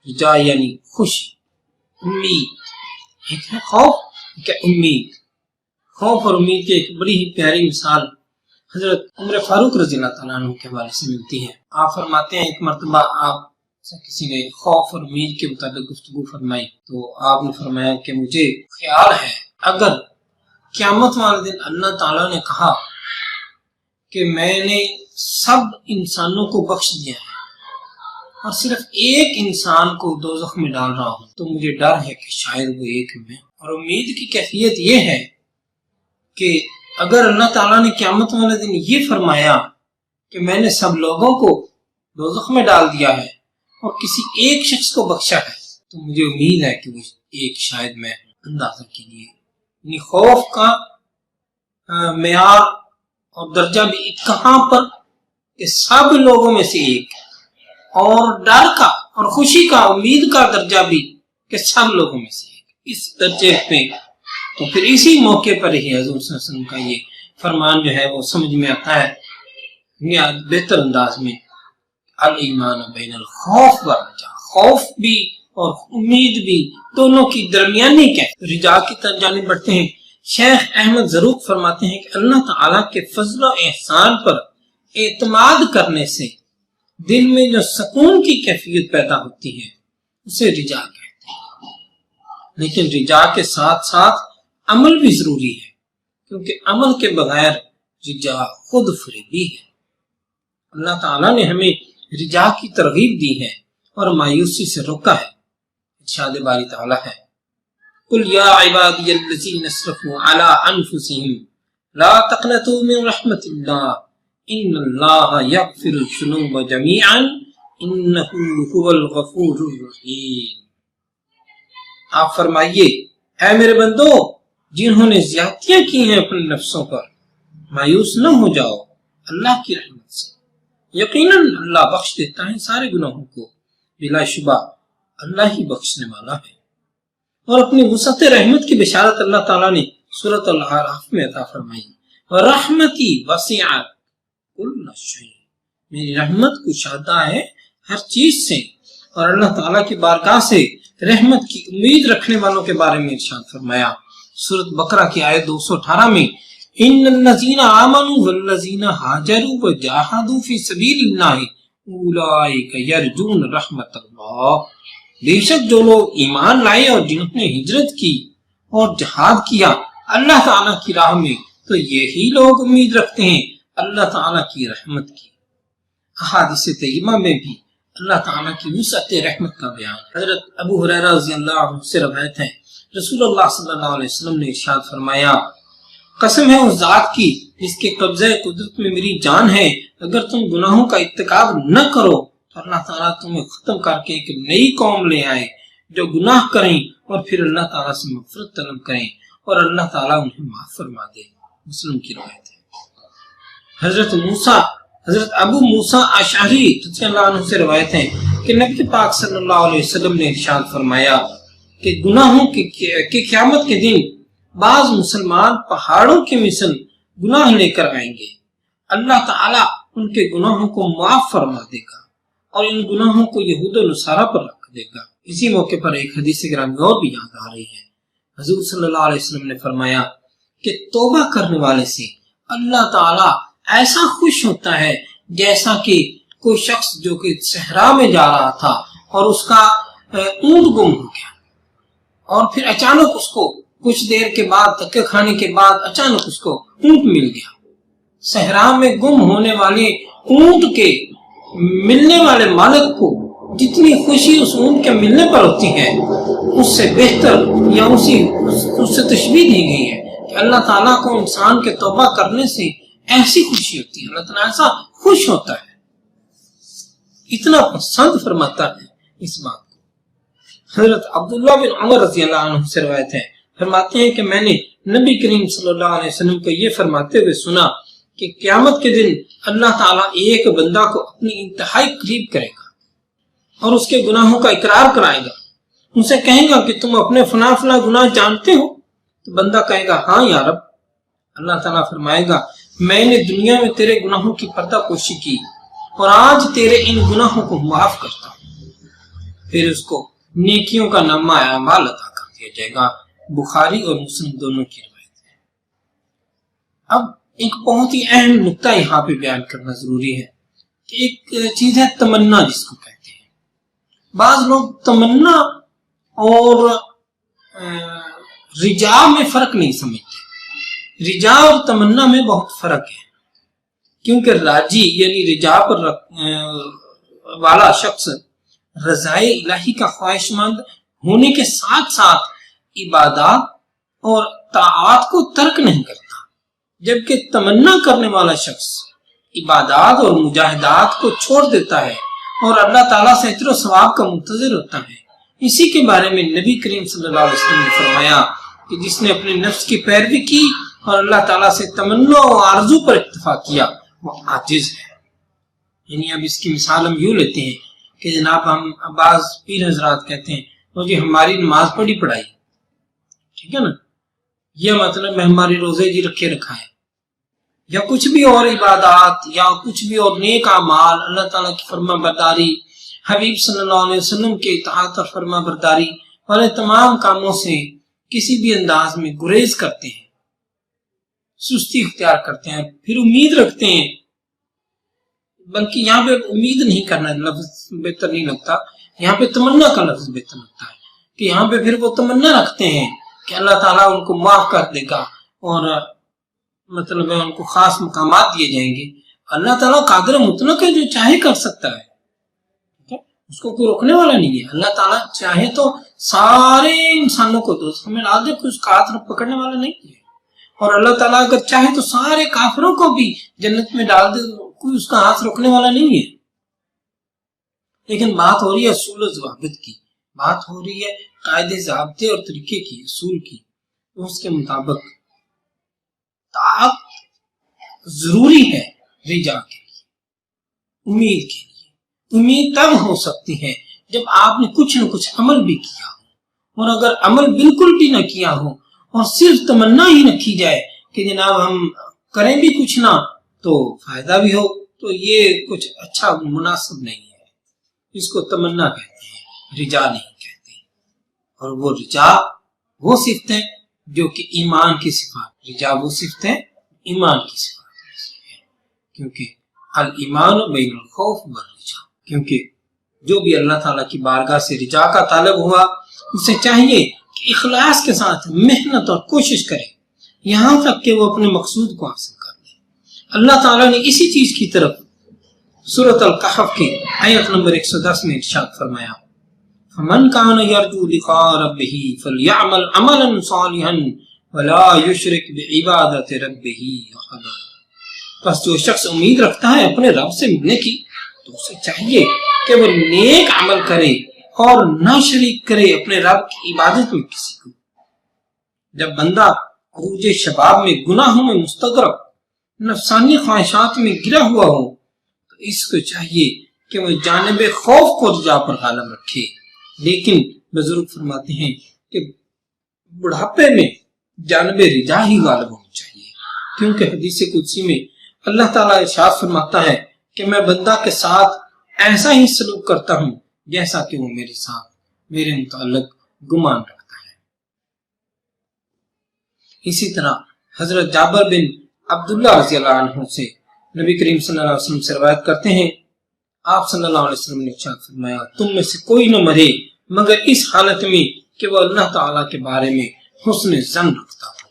رجا یعنی خوشی، امید، ایک ہے خوف، ایک ہے امید۔ خوف اور امید کی ایک بڑی ہی پیاری مثال حضرت عمر فاروق رضی اللہ تعالیٰ عنہ کے حوالے سے ملتی ہے۔ آپ فرماتے ہیں ایک مرتبہ آپ سے کسی نے خوف اور امید کے متعلق گفتگو فرمائی تو آپ نے فرمایا کہ مجھے خیال ہے اگر قیامت والے دن اللہ تعالیٰ نے کہا کہ میں نے سب انسانوں کو بخش دیا ہے اور صرف ایک انسان کو دوزخ میں ڈال رہا ہوں تو مجھے ڈر ہے کہ شاید وہ ایک میں۔ اور امید کی کیفیت یہ ہے کہ اگر اللہ تعالیٰ نے قیامت والے دن یہ فرمایا کہ میں نے سب لوگوں کو دوزخ میں ڈال دیا ہے اور کسی ایک شخص کو بخشا ہے تو مجھے امید ہے کہ وہ ایک شاید میں اندازہ کیجیے، یعنی خوف کا معیار اور درجہ بھی کہاں پر کہ سب لوگوں میں سے ایک، اور ڈر کا اور خوشی کا امید کا درجہ بھی کہ سب لوگوں میں سے ایک، اس درجے پہ تو پھر اسی موقع پر ہی حضور صلی اللہ علیہ وسلم کا یہ فرمان جو ہے وہ سمجھ میں آتا ہے بہتر انداز میں، الایمان بین الخوف والرجا، خوف بھی اور امید بھی دونوں کی درمیانی کیفیت۔ رجا کی جانب بڑھتے ہیں۔ شیخ احمد ضرور فرماتے ہیں کہ اللہ تعالیٰ کے فضل و احسان پر اعتماد کرنے سے دل میں جو سکون کی کیفیت پیدا ہوتی ہے اسے رجا کہتے ہیں، لیکن رجا کے ساتھ ساتھ عمل بھی ضروری ہے کیونکہ عمل کے بغیر رجا خود فریبی ہے۔ اللہ تعالیٰ نے ہمیں رجا کی ترغیب دی ہے اور مایوسی سے روکا ہے۔ ارشاد باری تعالیٰ ہے قل یا عبادی الذین اسرفوا علی انفسہم لا تقنطوا من رحمت اللہ ان اللہ یغفر الذنوب جمیعا انہ هو الغفور الرحیم۔ آپ فرمائیے اے میرے بندو جنہوں نے زیادتیاں کی ہیں اپنے نفسوں پر، مایوس نہ ہو جاؤ اللہ کی رحمت سے، یقیناً اللہ بخش دیتا ہے سارے گناہوں کو، بلا شبہ اللہ ہی بخشنے والا ہے۔ اور اپنی وسعت رحمت کی بشارت اللہ تعالیٰ نے سورۃ الاعراف میں عطا فرمائی، وَرَحْمَتِي وَسِعَتْ كُلَّ شَيْءٍ، میری رحمت کشادہ ہے ہر چیز سے۔ اور اللہ تعالیٰ کی بارگاہ سے رحمت کی امید رکھنے والوں کے بارے میں ارشاد فرمایا سورۃ بقرہ کی آیت 218 میں، ان الذین آمنوا والذین ہاجروا وجاہدوا فی سبیل اللہ اولئک یرجون رحمت اللہ، بے شک جو لوگ ایمان لائے اور جنہوں نے ہجرت کی اور جہاد کیا اللہ تعالیٰ کی راہ میں تو یہی لوگ امید رکھتے ہیں اللہ تعالیٰ کی رحمت کی۔ احادیث طیبہ میں بھی اللہ تعالیٰ کی وسعت رحمت کا بیان۔ حضرت ابو ہریرہ رضی اللہ عنہ سے روایت ہے رسول اللہ صلی اللہ علیہ وسلم نے ارشاد فرمایا قسم ہے اس ذات کی جس کے قبضہ قدرت میں میری جان ہے، اگر تم گناہوں کا ارتکاب نہ کرو تو اللہ تعالیٰ تمہیں ختم کر کے ایک نئی قوم لے آئے جو گناہ کریں اور پھر اللہ تعالیٰ سے مغفرت طلب کریں اور اللہ تعالیٰ انہیں معاف فرما دے۔ مسلم کی روایت ہے۔ حضرت ابو موسیٰ اشعری رضی اللہ عنہ سے روایت ہے کہ نبی پاک صلی اللہ علیہ وسلم نے ارشاد فرمایا کہ گناہوں کی قیامت کے دن بعض مسلمان پہاڑوں کی مثل گناہ لے کر آئیں گے، اللہ تعالیٰ ان کے گناہوں کو معاف فرما دے گا اور ان گناہوں کو یہود و نصارہ پر رکھ دے گا۔ اسی موقع پر ایک حدیث گرامی اور بھی یاد آ رہی ہے، حضور صلی اللہ علیہ وسلم نے فرمایا کہ توبہ کرنے والے سے اللہ تعالیٰ ایسا خوش ہوتا ہے جیسا کہ کوئی شخص جو کہ صحرا میں جا رہا تھا اور اس کا اونٹ گم ہو گیا اور پھر اچانک اس کو کچھ دیر کے بعد دھکے کھانے کے بعد اچانک اس کو اونٹ مل گیا۔ صحرا میں گم ہونے والے اونٹ کے ملنے والے مالک کو جتنی خوشی اس اونٹ کے ملنے پر ہوتی ہے اس سے بہتر یا اس سے تشبیہ دی گئی ہے کہ اللہ تعالیٰ کو انسان کے توبہ کرنے سے ایسی خوشی ہوتی ہے، اللہ تعالیٰ ایسا خوش ہوتا ہے، اتنا پسند فرماتا ہے اس بات کو۔ حضرت عبداللہ بن عمر رضی اللہ عنہ سے روایت ہے، فرماتے ہیں کہ میں نے نبی کریم صلی اللہ علیہ وسلم کو یہ فرماتے ہوئے سنا کہ قیامت کے دن اللہ تعالیٰ ایک بندہ کو اپنی انتہائی قریب کرے گا اور اس کے گناہوں کا اقرار کرائے گا، ان سے کہے گا کہ تم اپنے فلاں فلاں گناہ جانتے ہو؟ تو بندہ کہے گا ہاں یا رب۔ اللہ تعالیٰ فرمائے گا میں نے دنیا میں تیرے گناہوں کی پردہ پوشی کی اور آج تیرے ان گناہوں کو معاف کرتا ہوں۔ پھر اس کو نیکیوں کا نامہ اعمال عطا کر دیا جائے گا۔ بخاری اور مسلم دونوں کی روایت ہے۔ اب ایک بہت ہی اہم نقطہ یہاں پہ بیان کرنا ضروری ہے کہ ایک چیز ہے تمنا، جس کو کہتے ہیں۔ بعض لوگ تمنا اور رجا میں فرق نہیں سمجھتے۔ رجا اور تمنا میں بہت فرق ہے، کیونکہ راجی یعنی رجا پر والا شخص رضائے الہی کا خواہش مند ہونے کے ساتھ ساتھ عبادات اور طاعات کو ترک نہیں کرتا، جبکہ تمنا کرنے والا شخص عبادات اور مجاہدات کو چھوڑ دیتا ہے اور اللہ تعالیٰ سے اجر و ثواب کا منتظر ہوتا ہے۔ اسی کے بارے میں نبی کریم صلی اللہ علیہ وسلم نے فرمایا کہ جس نے اپنے نفس کی پیروی کی اور اللہ تعالیٰ سے تمنا و آرزو پر اکتفا کیا وہ عاجز ہے۔ یعنی اب اس کی مثال ہم یوں لیتے ہیں کہ جناب ہم بعض پیر حضرات کہتے ہیں وہ جی ہماری نماز پڑھی پڑھائی، ٹھیک ہے نا، یہ مطلب ہے ہماری روزے جی رکھے رکھا ہے، یا کچھ بھی اور عبادات یا کچھ بھی اور نیک اعمال، اللہ تعالیٰ کی فرما برداری، حبیب صلی اللہ علیہ وسلم کے اطاعت اور فرما برداری والے تمام کاموں سے کسی بھی انداز میں گریز کرتے ہیں، سستی اختیار کرتے ہیں، پھر امید رکھتے ہیں، بلکہ یہاں پہ امید نہیں کرنا لفظ بہتر نہیں لگتا، یہاں پہ تمنا کا لفظ بہتر لگتا ہے کہ یہاں پہ پھر وہ تمنا رکھتے ہیں کہ اللہ تعالیٰ ان کو معاف کر دے گا اور مطلب ہے ان کو خاص مقامات دیے جائیں گے۔ اللہ تعالیٰ قادر مطلق ہے، جو چاہے کر سکتا ہے، اس کو کوئی روکنے والا نہیں ہے۔ اللہ تعالیٰ چاہے تو سارے انسانوں کو دوست میں لا دے، کوئی اس کا ہاتھ پکڑنے والا نہیں ہے، اور اللہ تعالیٰ اگر چاہے تو سارے کافروں کو بھی جنت میں ڈال دے، کوئی اس کا ہاتھ روکنے والا نہیں ہے۔ لیکن بات ہو رہی ہے اصول و ضوابط کی، بات ہو رہی ہے قاعدے ضابطے اور طریقے کی، اصول کی، تو اس کے مطابق طاعت ضروری ہے رجا کے لیے، امید کے لیے۔ امید تب ہو سکتی ہے جب آپ نے کچھ نہ کچھ عمل بھی کیا ہو، اور اگر عمل بالکل بھی نہ کیا ہو اور صرف تمنا ہی رکھی جائے کہ جناب ہم کریں بھی کچھ نہ تو فائدہ بھی ہو، تو یہ کچھ اچھا مناسب نہیں ہے۔ اس کو تمنا کہتے ہیں، رجا نہیں کہتے۔ اور وہ رجا وہ صفت ہے جو کہ ایمان کی صفات، رجا وہ صفت ہے ایمان کی صفات ہے، کیونکہ الایمان بین الخوف والرجا، کیونکہ جو بھی اللہ تعالیٰ کی بارگاہ سے رجا کا طالب ہوا اسے چاہیے کہ اخلاص کے ساتھ محنت اور کوشش کرے یہاں تک کہ وہ اپنے مقصود کو حاصل کر لے۔ اللہ تعالیٰ نے اسی چیز کی طرف سورۃ الکہف کی آیت نمبر 110 میں ارشاد فرمایا، فَمَنْ كَانَ يَرْجُو لِقَاءَ رَبِّهِ فَلْيَعْمَلْ عَمَلًا صَالِحًا وَلَا يُشْرِكْ بِعِبَادَةِ رَبِّهِ أَحَدًا۔ بس جو شخص امید رکھتا ہے اپنے رب سے ملنے کی تو اسے چاہیے کہ وہ نیک عمل کرے اور نہ شریک کرے اپنے رب کی عبادت میں کسی کو۔ جب بندہ عروج شباب میں گناہوں میں مستغرق، نفسانی خواہشات میں گرا ہوا ہو تو اس کو چاہیے کہ وہ جانب خوف کو رجا پر غالب رکھے۔ لیکن بزرگ فرماتے ہیں کہ بڑھاپے میں جانب رجا ہی غالب ہونی چاہیے، کیونکہ حدیث قدسی میں اللہ تعالیٰ ارشاد فرماتا ہے کہ میں بندہ کے ساتھ ایسا ہی سلوک کرتا ہوں جیسا کہ وہ میرے ساتھ میرے متعلق گمان رکھتا ہے۔ اسی طرح حضرت جابر بن عبداللہ رضی اللہ عنہ سے نبی کریم صلی اللہ علیہ وسلم سے روایت کرتے ہیں، آپ صلی اللہ علیہ وسلم نے ارشاد فرمایا، تم میں سے کوئی نہ مرے مگر اس حالت میں کہ وہ اللہ تعالیٰ کے بارے میں حسن ظن رکھتا ہو۔